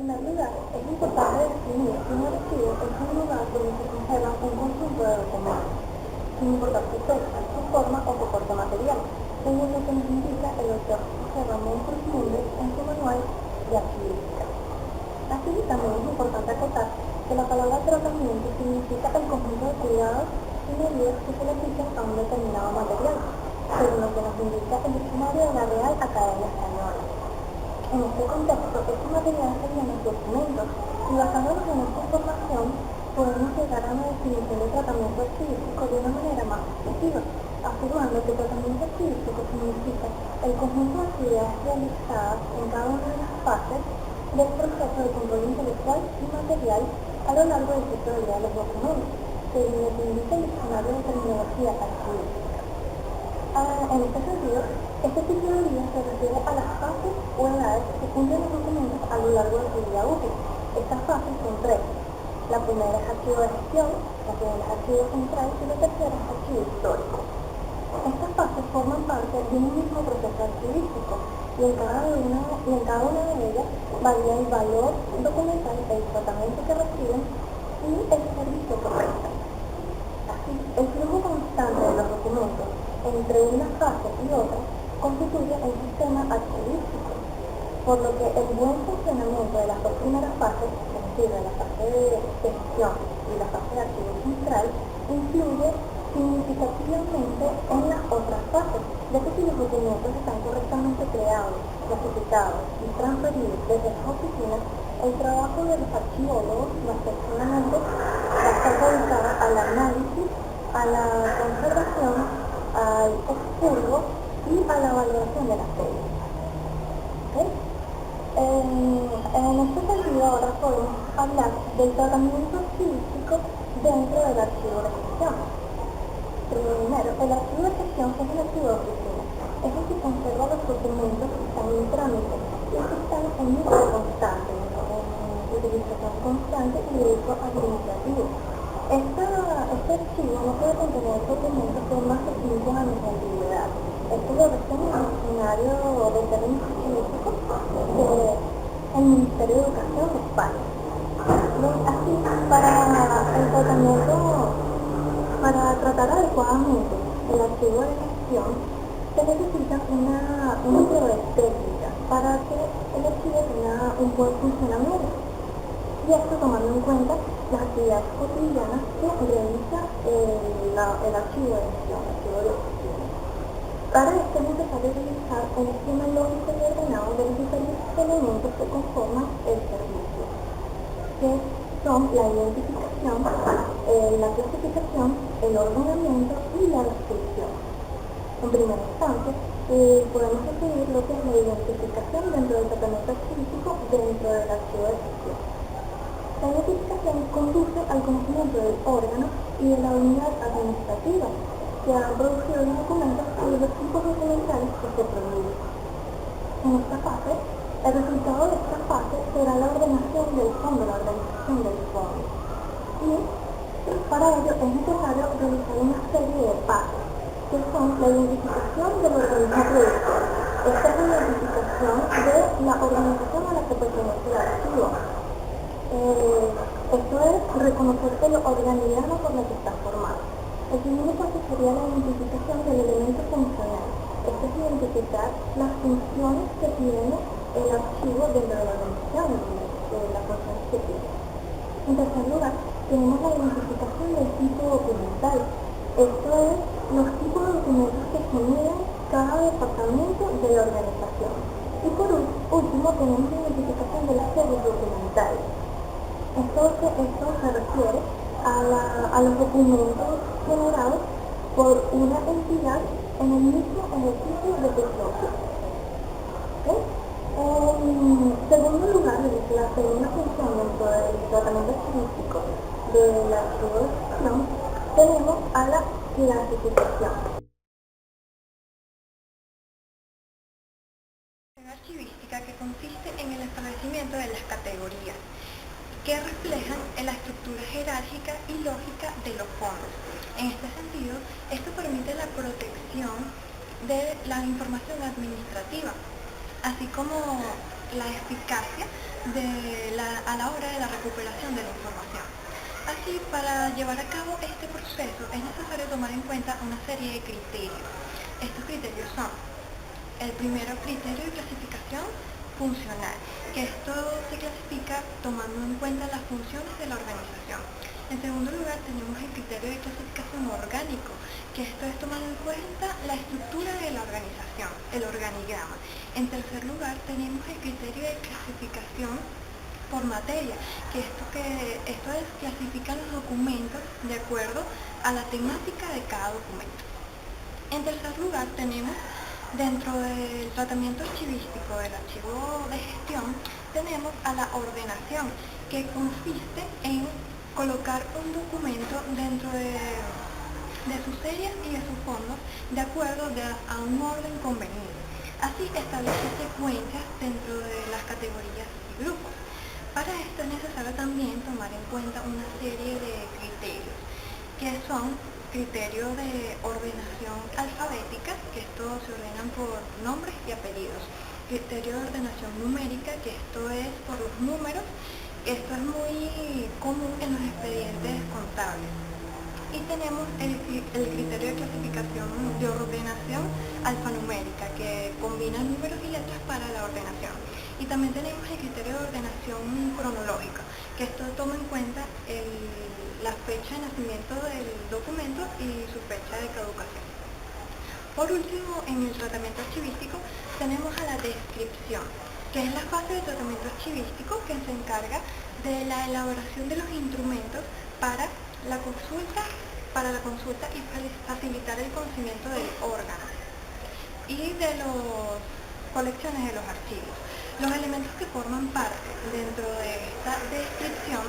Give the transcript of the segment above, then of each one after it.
En primer lugar, es importante definir que un archivo es un lugar donde se conserva un conjunto de documentos, sin importar su fecha, su forma o su soporte material, según lo que nos indica el autor José Ramón Cruz Méndez en su manual de archivística. Así, también es importante acotar que la palabra tratamiento significa el conjunto de cuidados y medidas que se le aplican a un determinado material, según lo que nos indica el diccionario de la Real Academia Española. En este contexto, este material serían los documentos, y basándonos en esta información, podemos llegar a una definición de tratamiento archivístico de una manera más objetiva, afirmando que tratamiento archivístico significa el conjunto de actividades realizadas en cada una de las fases del proceso de control intelectual y material a lo largo del ciclo de vida de los documentos, según lo que indica el diccionario de terminología archivística. En este sentido, este ciclo de vida se refiere a las fases o edades que cumplen los documentos a lo largo de su vida útil. Estas fases son tres. La primera es archivo de gestión, la segunda es archivo central y la tercera es archivo histórico. Estas fases forman parte de un mismo proceso archivístico y en cada una de ellas varía el valor documental, el tratamiento que reciben y el servicio que prestan. Así, el flujo constante de los documentos entre una fase y otra constituye un sistema archivístico, por lo que el buen funcionamiento de las dos primeras fases, es decir, de la fase de gestión y la fase de archivo central, influye significativamente en las otras fases, ya que si los documentos están correctamente creados, clasificados y transferidos desde las oficinas, el trabajo de los archivólogos va a ser solamente dedicado al análisis, a la conservación, al expurgo y a la valoración de las series. ¿Okay? En este sentido, ahora podemos hablar del tratamiento archivístico dentro del archivo de gestión. Primero, el archivo de gestión es el archivo de oficina, es el que conserva los documentos que están en trámite y que están en uso constante, en utilización constante y de uso administrativo. Este archivo no puede contener documentos con más de 5 años de antigüedad. Esto lo resume en el diccionario de términos archivísticos del Ministerio de Educación de España. Así, para tratar adecuadamente el archivo de gestión, se necesita una prueba técnica para que el archivo tenga un buen funcionamiento. Y esto tomando en cuenta las actividades cotidianas que realiza el archivo de gestión, el archivo de oficina. Para esto es necesario realizar un esquema lógico y ordenado de los diferentes elementos que conforman el servicio, que son la identificación, la clasificación, el ordenamiento y la descripción. En primera instancia, podemos definir lo que es la identificación dentro del tratamiento archivístico dentro del archivo de gestión. La identificación conduce al conocimiento del órgano y de la unidad administrativa que han producido los documentos y de los tipos documentales que se producen. En esta fase, el resultado de esta fase será la ordenación del fondo, la organización del fondo. Y para ello es necesario realizar una serie de pasos, que son la identificación del organismo productor. Esta es la identificación de la organización a la que pertenece el archivo. Esto es reconocer el organigrama por el que está formado. El segundo paso sería la identificación del elemento funcional. Esto es identificar las funciones que tiene el archivo dentro de la organización, de las funciones que tiene. En tercer lugar, tenemos la identificación del tipo documental. Esto es los tipos de documentos que generan cada departamento de la organización. Y por último, tenemos la identificación de las series documentales. Esto se refiere a los documentos generados por una entidad en el mismo ejercicio de su función. ¿Okay? En segundo lugar, la segunda función dentro del tratamiento archivístico del archivo de gestión, tenemos a la clasificación. La archivística que consiste en el establecimiento de las categorías que reflejan la estructura jerárquica y lógica de los fondos. En este sentido, esto permite la protección de la información administrativa, así como la eficacia a la hora de la recuperación de la información. Así, para llevar a cabo este proceso es necesario tomar en cuenta una serie de criterios. Estos criterios son: el primero, criterio de clasificación funcional, que esto se clasifica tomando en cuenta las funciones de la organización. En segundo lugar, tenemos el criterio de clasificación orgánico, que esto es tomando en cuenta la estructura de la organización, el organigrama. En tercer lugar, tenemos el criterio de clasificación por materia, que esto es clasificar los documentos de acuerdo a la temática de cada documento. En tercer lugar, tenemos dentro del tratamiento archivístico del archivo de gestión, tenemos a la ordenación, que consiste en colocar un documento dentro de sus series y de sus fondos de acuerdo a un orden convenido. Así establece secuencias dentro de las categorías y grupos. Para esto es necesario también tomar en cuenta una serie de criterios, que son criterios de ordenación alfabética, que estos se ordenan por nombres y apellidos. Criterio de ordenación numérica, que esto es por los números. Esto es muy común en los expedientes contables. Y tenemos el criterio de clasificación de ordenación alfanumérica, que combina números y letras para la ordenación. Y también tenemos el criterio de ordenación cronológica, que esto toma en cuenta la fecha de nacimiento del documento y su fecha de caducación. Por último, en el tratamiento archivístico tenemos a la descripción, que es la fase del tratamiento archivístico que se encarga de la elaboración de los instrumentos para la consulta y facilitar el conocimiento del órgano y de las colecciones de los archivos. Los elementos que forman parte dentro de esta descripción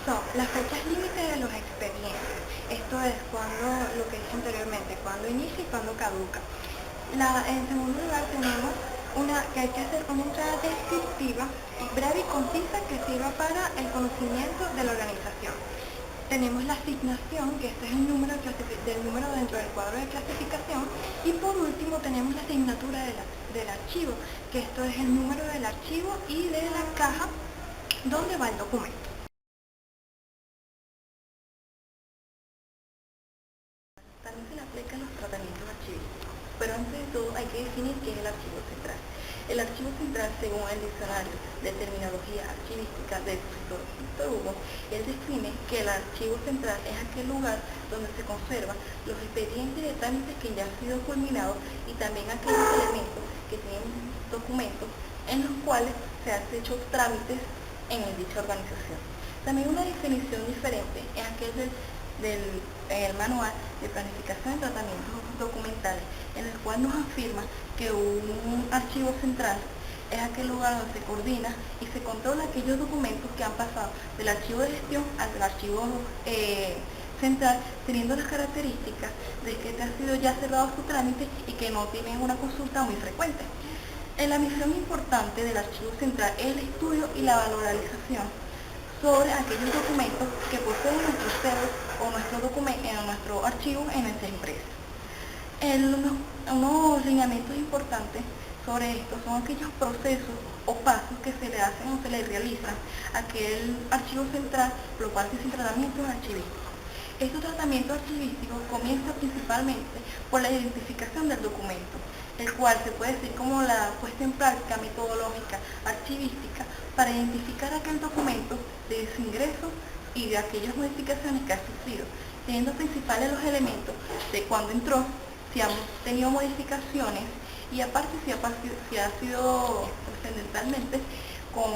son las fechas límite de los expedientes. Esto es lo que dije anteriormente, cuando inicia y cuando caduca. En segundo lugar tenemos que hay que hacer una entrada descriptiva, breve y concisa, que sirva para el conocimiento de la organización. Tenemos la asignación, que este es el número del número dentro del cuadro de clasificación, y por último tenemos la asignatura del archivo, que esto es el número del archivo y de la caja donde va el documento. También se le aplican los tratamientos archivísticos, pero antes de todo hay que definir qué es el archivo central. El archivo central, según el diccionario de terminología archivística del profesor Víctor Hugo, él define que el archivo central es aquel lugar donde se conservan los expedientes de trámites que ya han sido culminados y también aquellos elementos que tienen documentos en los cuales se han hecho trámites en dicha organización. También una definición diferente es aquel el manual de planificación de tratamientos documentales, en el cual nos afirma que un archivo central es aquel lugar donde se coordina y se controla aquellos documentos que han pasado del archivo de gestión al archivo central, teniendo las características de que ha sido ya cerrado su trámite y que no tienen una consulta muy frecuente. La misión importante del archivo central es el estudio y la valorización sobre aquellos documentos que poseen nuestros CEROS o nuestro archivo en nuestra empresa. Unos lineamientos importantes sobre esto son aquellos procesos o pasos que se le hacen o se le realizan a aquel archivo central, por lo cual se hacen tratamientos archivísticos. Este tratamiento archivístico comienza principalmente por la identificación del documento, el cual se puede decir como la puesta en práctica metodológica archivística para identificar aquel documento de su ingreso y de aquellas modificaciones que ha sufrido, teniendo principales los elementos de cuándo entró, si ha tenido modificaciones y aparte si ha sido trascendentalmente con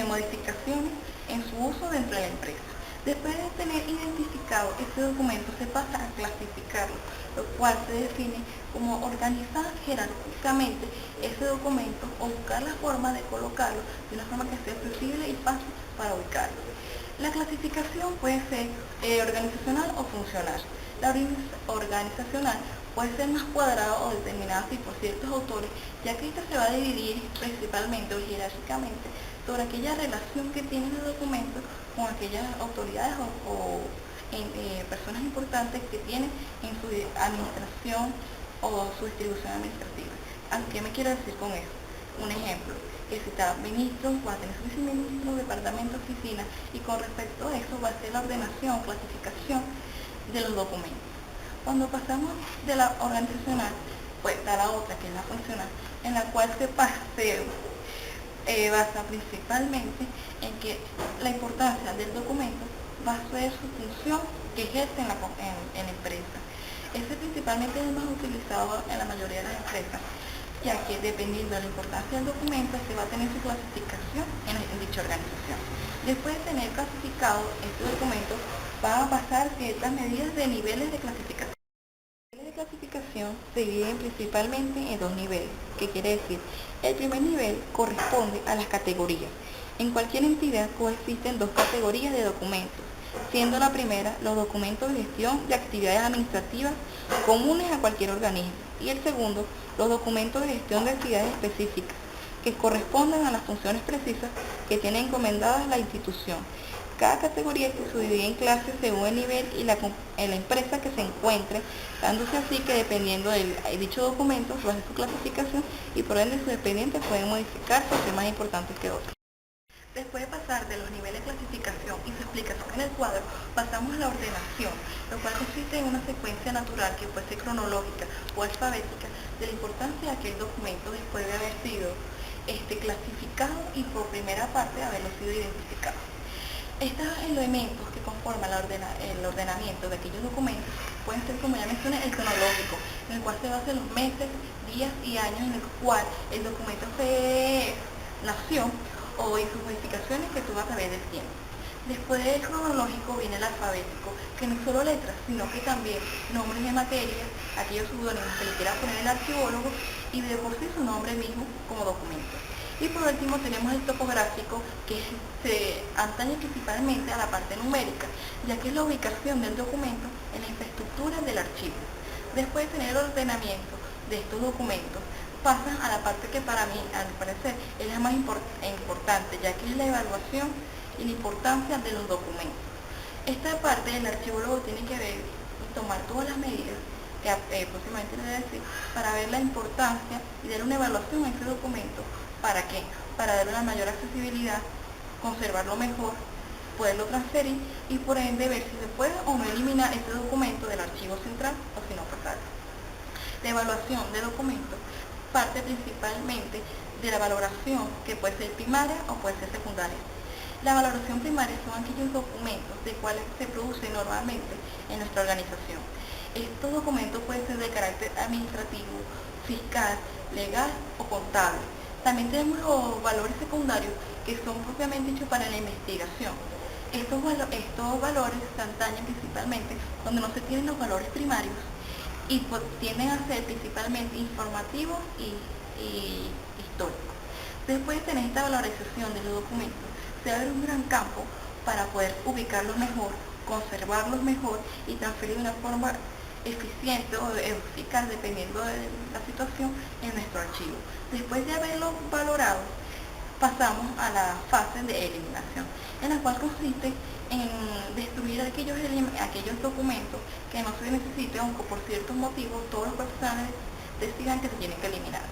modificaciones en su uso dentro de la empresa. Después de tener identificado este documento, se pasa a clasificarlo, lo cual se define como organizar jerárquicamente ese documento o buscar la forma de colocarlo de una forma que sea accesible y fácil para ubicarlo. La clasificación puede ser organizacional o funcional. La organizacional puede ser más cuadrada o determinada así por ciertos autores, ya que esta se va a dividir principalmente o jerárquicamente sobre aquella relación que tiene el documento con aquellas autoridades o personas importantes que tienen en su administración o su distribución administrativa. ¿Qué me quiero decir con eso? Un ejemplo, que si está ministro, va a tener su viceministro, departamento, oficina, y con respecto a eso va a ser la ordenación, clasificación de los documentos. Cuando pasamos de la organizacional, pues está la otra, que es la funcional, en la cual se basa principalmente en que la importancia del documento va a ser su función que ejerce en la empresa. Ese principalmente es el más utilizado en la mayoría de las empresas, ya que dependiendo de la importancia del documento se va a tener su clasificación en dicha organización. Después de tener clasificado este documento, va a pasar ciertas medidas de niveles de clasificación. Los niveles de clasificación se dividen principalmente en dos niveles, que quiere decir, el primer nivel corresponde a las categorías. En cualquier entidad coexisten dos categorías de documentos, siendo la primera los documentos de gestión de actividades administrativas comunes a cualquier organismo, y el segundo los documentos de gestión de actividades específicas, que corresponden a las funciones precisas que tiene encomendadas la institución. Cada categoría se subdivide en clases según el nivel y la empresa que se encuentre, dándose así que dependiendo de dicho documento, va a ser su clasificación y por ende sus expedientes pueden modificarse o ser más importantes que otros. Después de pasar de los niveles de clasificación y su explicación en el cuadro, pasamos a la ordenación, lo cual consiste en una secuencia natural que puede ser cronológica o alfabética de la importancia de aquel documento después de haber sido clasificado y por primera parte haberlo sido identificado. Estos elementos que conforman el ordenamiento de aquellos documentos pueden ser, como ya mencioné, el cronológico, en el cual se basan los meses, días y años en el cual el documento nació o en sus modificaciones que tuvo a través del tiempo. Después del cronológico viene el alfabético, que no es solo letras, sino que también nombres de materias, aquellos seudónimos que le quiera poner el archivólogo y de por sí su nombre mismo como documento. Y por último tenemos el topográfico, que se atañe principalmente a la parte numérica, ya que es la ubicación del documento en la infraestructura del archivo. Después de tener el ordenamiento de estos documentos, pasan a la parte que para mí, al parecer, es la más importante, ya que es la evaluación y la importancia de los documentos. Esta parte del archivólogo tiene que ver y tomar todas las medidas que próximamente le voy a decir, para ver la importancia y dar una evaluación a ese documento. ¿Para qué? Para darle una mayor accesibilidad, conservarlo mejor, poderlo transferir y por ende ver si se puede o no eliminar ese documento del archivo central o si no pasarlo. La evaluación de documentos parte principalmente de la valoración que puede ser primaria o puede ser secundaria. La valoración primaria son aquellos documentos de cuales se produce normalmente en nuestra organización. Estos documentos pueden ser de carácter administrativo, fiscal, legal o contable. También tenemos los valores secundarios que son propiamente hechos para la investigación. Estos valores se atañen principalmente cuando no se tienen los valores primarios y tienden a ser principalmente informativos y históricos. Después de tener esta valorización de los documentos, se abre un gran campo para poder ubicarlos mejor, conservarlos mejor y transferir de una forma eficiente o eficaz, dependiendo de la situación, en nuestro archivo. Después de haberlo valorado, pasamos a la fase de eliminación, en la cual consiste en destruir aquellos documentos que no se necesiten, aunque por ciertos motivos todos los profesionales decidan que se tienen que eliminar.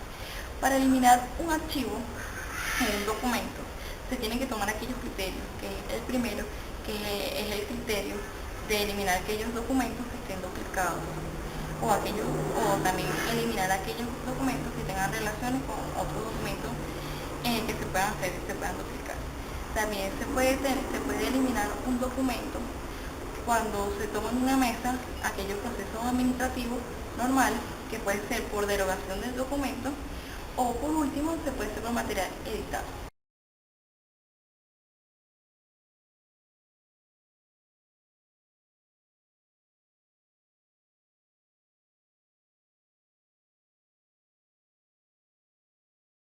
Para eliminar un archivo, un documento, se tienen que tomar aquellos criterios, que es el primero, que es el criterio de eliminar aquellos documentos que estén duplicados o también eliminar aquellos documentos que tengan relaciones con otros documentos que se puedan duplicar. También se puede eliminar un documento cuando se toma en una mesa aquellos procesos administrativos normales, que puede ser por derogación del documento o por último se puede ser por material editado.